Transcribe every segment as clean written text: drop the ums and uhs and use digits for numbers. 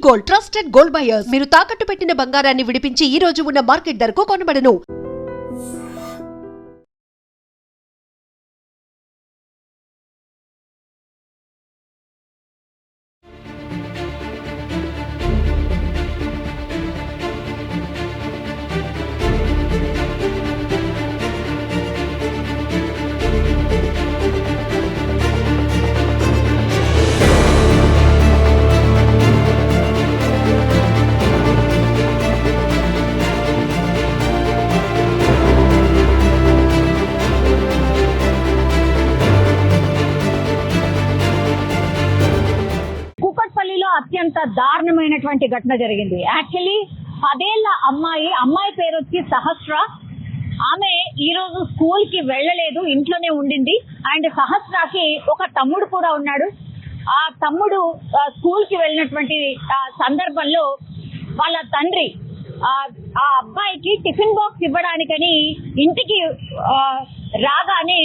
Gold, trusted gold buyers. మీరు తాకట్టు పెట్టిన బంగారాన్ని విడిపించి ఈ రోజు ఉన్న మార్కెట్ ధరకు కొనబడను. అత్యంత దారుణమైనటువంటి ఘటన జరిగింది. యాక్చువల్లీ 10 ఏళ్ల అమ్మాయి పేరు వచ్చి సహస్ర. ఆమె ఈ రోజు స్కూల్ కి వెళ్ళలేదు, ఇంట్లోనే ఉండింది. అండ్ సహస్రకి ఒక తమ్ముడు కూడా ఉన్నాడు. ఆ తమ్ముడు స్కూల్ కి వెళ్ళినటువంటి సందర్భంలో వాళ్ళ తండ్రి ఆ అబ్బాయికి టిఫిన్ బాక్స్ ఇవ్వడానికని ఇంటికి రాగానే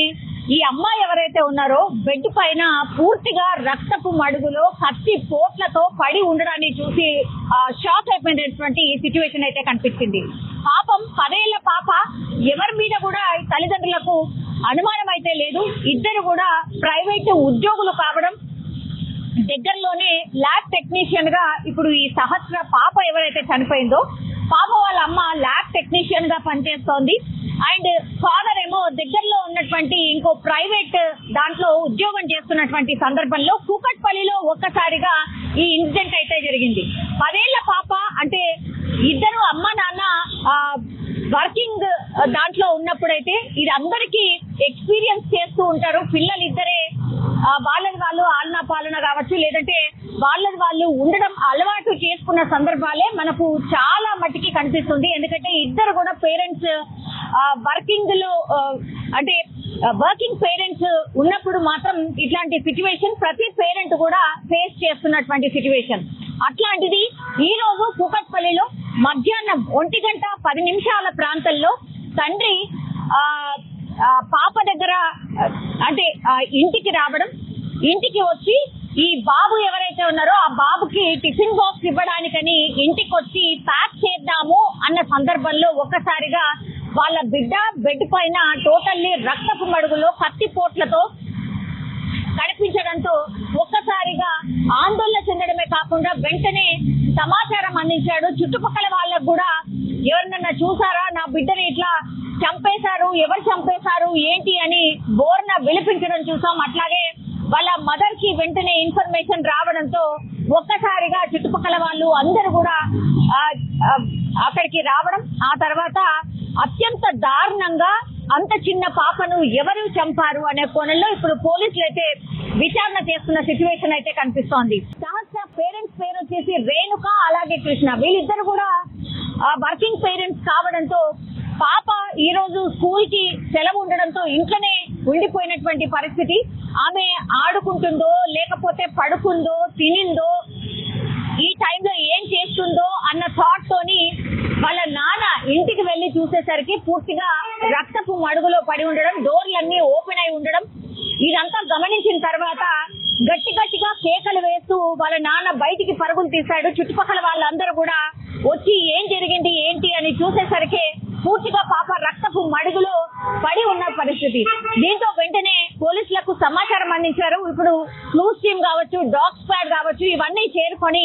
ఈ అమ్మాయి ఎవరైతే ఉన్నారో బెడ్ పైన పూర్తిగా రక్తపు మడుగులో కత్తి పోట్లతో పడి ఉండడాన్ని చూసి షాక్ అయిపోయినటువంటి సిచ్యువేషన్ అయితే కనిపించింది. పాపం 10 ఏళ్ల పాప, ఎవరి మీద కూడా తల్లిదండ్రులకు అనుమానం అయితే లేదు. ఇద్దరు కూడా ప్రైవేట్ ఉద్యోగులు కావడం, దగ్గరలోనే ల్యాబ్ టెక్నీషియన్ గా ఇప్పుడు ఈ సహస్ర పాప ఎవరైతే చనిపోయిందో పాప వాళ్ళ అమ్మ ల్యాబ్ టెక్నీషియన్ గా పనిచేస్తోంది. అండ్ ఫాదర్ ఏమో దగ్గరలో ఉన్నటువంటి ఇంకో ప్రైవేట్ దాంట్లో ఉద్యోగం చేస్తున్నటువంటి సందర్భంలో కూకట్పల్లిలో ఒక్కసారిగా ఈ ఇన్సిడెంట్ అయితే జరిగింది. 10 ఏళ్ల పాప అంటే ఇద్దరు అమ్మ నాన్న వర్కింగ్ దాంట్లో ఉన్నప్పుడైతే ఇది అందరికీ ఎక్స్పీరియన్స్ చేస్తూ ఉంటారు. పిల్లలు ఇద్దరే వాళ్ళది వాళ్ళు ఆలనా పాలన కావచ్చు, లేదంటే వాళ్ళది వాళ్ళు ఉండడం అలవాటు చేసుకున్న సందర్భాలే మనకు చాలా మట్టికి కనిపిస్తుంది. ఎందుకంటే ఇద్దరు కూడా పేరెంట్స్ వర్కింగ్ పేరెంట్స్ ఉన్నప్పుడు మాత్రం ఇట్లాంటి సిచ్యువేషన్ ప్రతి పేరెంట్ కూడా ఫేస్ చేస్తున్నటువంటి సిచ్యువేషన్. అట్లాంటిది ఈ రోజు కూకట్పల్లిలో మధ్యాహ్నం 1:10 ప్రాంతంలో తండ్రి పాప దగ్గర అంటే ఇంటికి రావడం, ఇంటికి వచ్చి ఈ బాబు ఎవరైతే ఉన్నారో ఆ బాబుకి టిఫిన్ బాక్స్ ఇవ్వడానికని ఇంటికి వచ్చి ప్యాక్ చేద్దాము అన్న సందర్భంలో ఒక్కసారిగా వాళ్ళ బిడ్డ బెడ్ పైన టోటల్లీ రక్తపు మడుగులో కత్తి పోట్లతో కనిపించడంతో ఒక్కసారిగా ఆందోళన చెందడమే కాకుండా వెంటనే సమాచారం అందించాడు. చుట్టుపక్కల వాళ్ళకు కూడా ఎవరినన్నా చూసారా, నా బిడ్డని ఇట్లా చంపేశారు, ఎవరు చంపేశారు ఏంటి అని బోర్న విలిపించడం చూసాం. అట్లాగే వాళ్ళ మదర్ కి వెంటనే ఇన్ఫర్మేషన్ రావడంతో ఒక్కసారిగా చుట్టుపక్కల వాళ్ళు అందరూ కూడా అక్కడికి రావడం, ఆ తర్వాత అత్యంత దారుణంగా అంత చిన్న పాపను ఎవరు చంపారు అనే కోణంలో ఇప్పుడు పోలీసులు అయితే విచారణ చేస్తున్న సిచ్యువేషన్ అయితే కనిపిస్తోంది. సహస్ర పేరెంట్స్ పేరు వచ్చేసి రేణుక, అలాగే కృష్ణ. వీళ్ళిద్దరు కూడా వర్కింగ్ పేరెంట్స్ కావడంతో పాప ఈ రోజు స్కూల్ కి సెలవు ఉండడంతో ఇంట్లోనే ఉండిపోయినటువంటి పరిస్థితి. ఆమె ఆడుకుంటుందో లేకపోతే పడుకుందో తినిందో ఈ టైంలో ఏం చేస్తుందో అన్న థాట్ తోని వాళ్ళ నాన్న ఇంటికి వెళ్లి చూసేసరికి పూర్తిగా రక్తపు మడుగులో పడి ఉండడం, డోర్లన్నీ ఓపెన్ అయి ఉండడం, ఇదంతా గమనించిన తర్వాత గట్టిగా కేకలు వేస్తూ వాళ్ళ నాన్న బయటికి పరుగులు తీశాడు. చుట్టుపక్కల వాళ్ళందరూ కూడా వచ్చి ఏం జరిగింది ఏంటి అని చూసేసరికి పూర్తిగా పాప రక్తపు మడుగులో పడి ఉన్న పరిస్థితి. దీంతో వెంటనే పోలీసులకు సమాచారం అందించారు. ఇప్పుడు క్లూస్ టీమ్ కావచ్చు, డాగ్ స్క్వాడ్ కావచ్చు, ఇవన్నీ చేరుకొని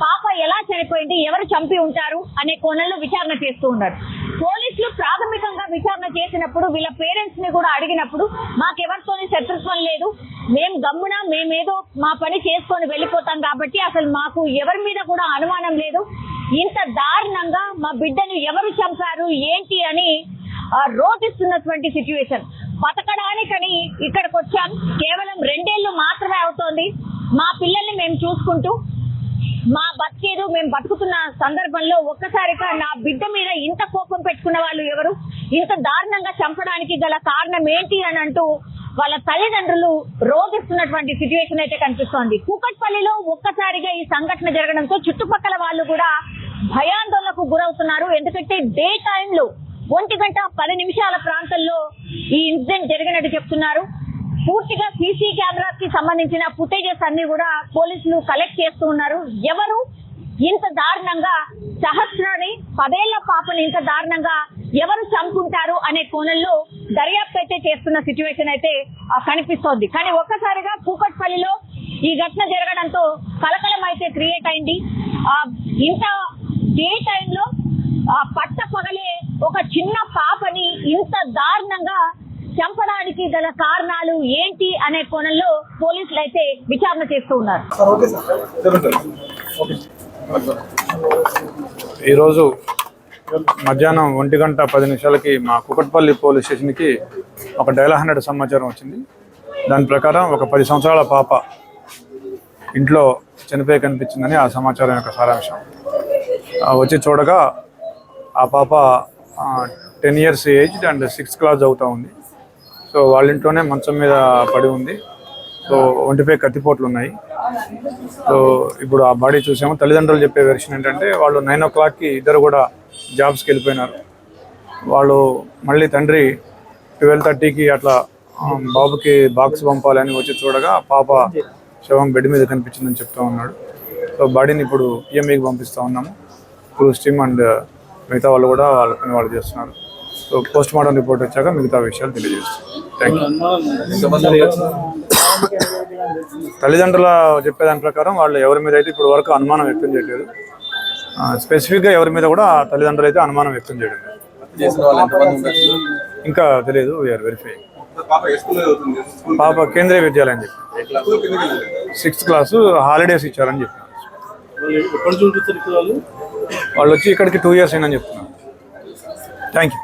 పాప ఎలా చనిపోయింది, ఎవరు చంపి ఉంటారు అనే కోణంలో విచారణ చేస్తూ ఉన్నారు. పోలీసులు ప్రాథమికంగా విచారణ చేసినప్పుడు వీళ్ళ పేరెంట్స్ ని కూడా అడిగినప్పుడు మాకెవరితోని శత్రుత్వం లేదు, మేమేదో మా పని చేసుకొని వెళ్ళిపోతాం కాబట్టి అసలు మాకు ఎవరి మీద కూడా అనుమానం లేదు, ఇంత దారుణంగా మా బిడ్డను ఎవరు చంపారు ఏంటి అని రోధిస్తున్నటువంటి సిచ్యువేషన్. బతకడానికని ఇక్కడికి వచ్చాం, కేవలం 2 ఏళ్ళు మాత్రమే అవుతోంది, మా పిల్లల్ని మేము చూసుకుంటూ మా బతికేదు మేము బతుకుతున్న సందర్భంలో ఒక్కసారిగా నా బిడ్డ మీద ఇంత కోపం పెట్టుకున్న వాళ్ళు ఎవరు, ఇంత దారుణంగా చంపడానికి గల కారణం ఏంటి అని అంటూ వాళ్ళ తల్లిదండ్రులు రోధిస్తున్నటువంటి సిచ్యువేషన్ అయితే కనిపిస్తోంది. కూకట్పల్లిలో ఒక్కసారిగా ఈ సంఘటన జరగడంతో చుట్టుపక్కల వాళ్ళు కూడా భయాందోళనకు గురవుతున్నారు. ఎందుకంటే డే టైంలో 1:10 ప్రాంతంలో ఈ ఇన్సిడెంట్ జరిగినట్టు చెప్తున్నారు. పూర్తిగా సీసీ కెమెరాస్ కి సంబంధించిన ఫుటేజెస్ అన్ని కూడా పోలీసులు కలెక్ట్ చేస్తూ ఉన్నారు. ఎవరు ఇంత దారుణంగా సహస్రాని 10 ఏళ్ల పాపని ఇంత దారుణంగా ఎవరు చంపుకుంటారు అనే కోణంలో దర్యాప్తు అయితే చేస్తున్న సిచ్యువేషన్ అయితే కనిపిస్తోంది. కానీ ఒక్కసారిగా కూకట్పల్లిలో ఈ ఘటన జరగడంతో కలకలం అయితే క్రియేట్ అయింది. ఇంత డే టైంలో పట్ట పగలే ఒక చిన్న పాపని ఇంత దారుణంగా చంపడానికి గల కారణాలు ఏంటి అనే కోణంలో పోలీసులు అయితే విచారణ చేస్తూ ఉన్నారు. ఈరోజు మధ్యాహ్నం 1:10 మా కుకట్పల్లి పోలీస్ స్టేషన్కి ఒక డయల్ 100 సమాచారం వచ్చింది. దాని ప్రకారం ఒక 10 సంవత్సరాల పాప ఇంట్లో చనిపోయి కనిపించిందని ఆ సమాచారం యొక్క సారాంశం. వచ్చి చూడగా ఆ పాప 10 years age and 6th class చదువుతూ ఉంది. సో వాళ్ళ ఇంట్లోనే మంచం మీద పడి ఉంది. సో ఒంటిపై కత్తిపోట్లు ఉన్నాయి. సో ఇప్పుడు ఆ బాడీ చూసాము. తల్లిదండ్రులు చెప్పే వెర్షన్ ఏంటంటే వాళ్ళు 9 o'clockకి ఇద్దరు కూడా జాబ్స్కి వెళ్ళిపోయినారు. వాళ్ళు మళ్ళీ తండ్రి 12:30కి అట్లా బాబుకి బాక్స్ పంపాలని వచ్చి చూడగా పాప శవం బెడ్ మీద కనిపించిందని చెప్తూ ఉన్నాడు. సో బాడీని ఇప్పుడు పిఎంఈకి పంపిస్తూ ఉన్నాము. క్రూజ్ టీమ్ అండ్ మిగతా వాళ్ళు కూడా వాళ్ళ పని వాళ్ళు చేస్తున్నారు. సో పోస్ట్ మార్టం రిపోర్ట్ వచ్చాక మిగతా విషయాలు తెలియజేస్తాం. Thank you. తల్లిదండ్రుల చెప్పేదాని ప్రకారం వాళ్ళు ఎవరి మీద అయితే ఇప్పుడు వరకు అనుమానం వ్యక్తం చేయలేదు. స్పెసిఫిక్గా ఎవరి మీద కూడా తల్లిదండ్రులు అయితే అనుమానం వ్యక్తం చేయడం ఇంకా తెలియదు. వీఆర్ వెరిఫై. పాప కేంద్రీయ విద్యాలయం చెప్పి 6th క్లాసు హాలిడేస్ ఇచ్చారని చెప్పినారు. వాళ్ళు వచ్చి ఇక్కడికి 2 years అయిందని చెప్తున్నారు. Thank you.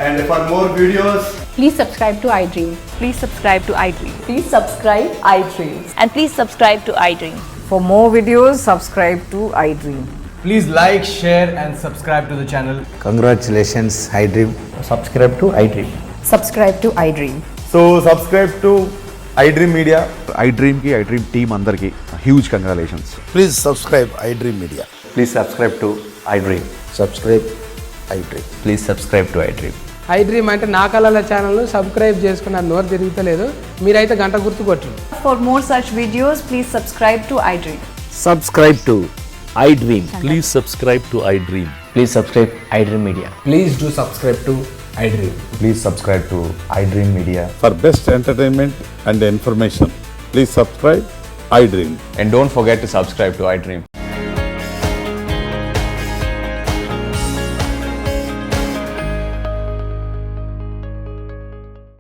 And for more videos, Please subscribe to iDream. Please subscribe to iDream. Please subscribe iDream. And please subscribe to iDream. For more videos, subscribe to iDream. please like, share, and subscribe to the channel. Congratulations, iDream. Subscribe to iDream. Subscribe to iDream. So subscribe to iDream Media. iDream team andarki huge congratulations. Please subscribe iDream Media. Please subscribe to iDream. Subscribe iDream. Please subscribe to iDream. iDream అంటే నా కళల ఛానల్ను subscribe చేసుకున్న నోరు తిరుగుతలేదు. మీరైతే గంట గుర్తు కొట్టండి. For more such videos, please subscribe to iDream. Subscribe to iDream. Please subscribe to iDream. Please subscribe iDream Media. Please do subscribe to iDream. Please subscribe to iDream Media. For best entertainment and information, please subscribe iDream. And don't forget to subscribe to iDream.